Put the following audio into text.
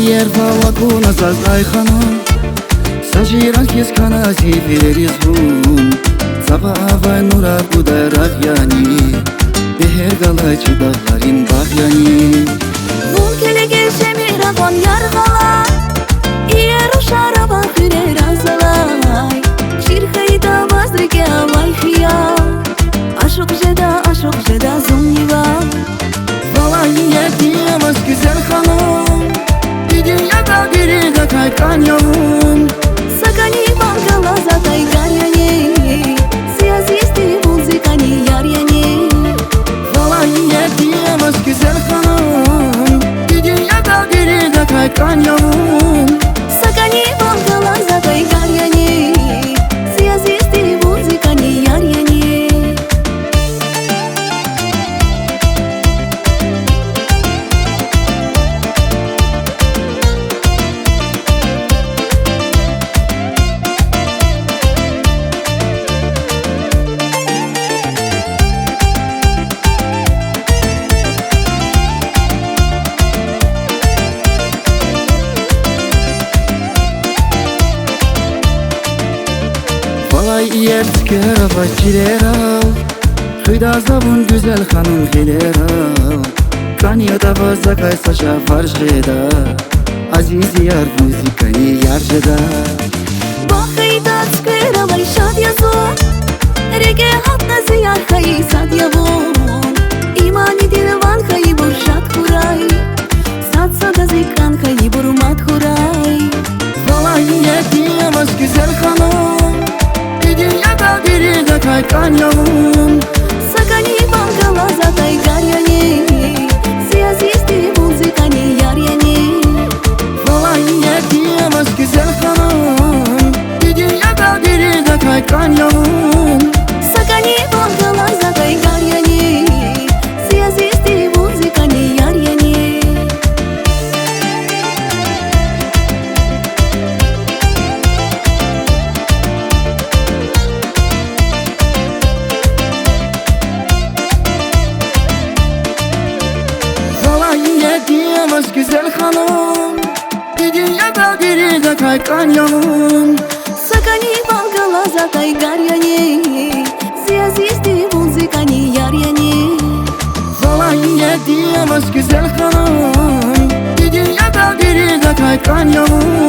yer falakuna zazay hanım Sajiran kes kana zifiriz hun Sabah nura kudarak yani Beher galacı dağların bahyani Nun kele gelse miragon yargala Yer şaraba hürer azalay Şirkayda vazdrike alay hiyal Aşık jeda zunniva Vallahi diyemez güzel hanım Bir dünyada biri de kaykan yolun Sakani bankala zatay garyani Siyasisti muzikani yaryani Vallahi diyemez güzel hanım Bir dünyada biri de kaykan yolun Sakani bankala zatay garyani Siyasisti muzikani yaryani Vallahi yer tıkara başçilera Hıyda zabun güzel hanım hilera Kaniyada fazla kaysaşa farşeda Aziz yar müzikani yarjeda Бахайда цкыравай шад язон Реге хатна зияр хаи сад явон Имани дилван хаи буршат хурай Сад сада зикан хаи бурмат хурай Vallahi diyemez güzel hanım Bir dünyada biri de kaykan yolun Sakani bankala zatay garyani Siyasisti muzikani yaryani Vallahi diyemez güzel hanım Bir dünyada biri de kaykan yolun Sakani bankala zatay garyani Siyasisti muzikani yaryani Vallahi diyemez güzel hanım Bir dünyada biri de kaykan yolun Sakani bankala zatay garyani Siyasisti muzikani yaryani Vallahi diyemez güzel hanım Bir dünyada biri de kaykan yolun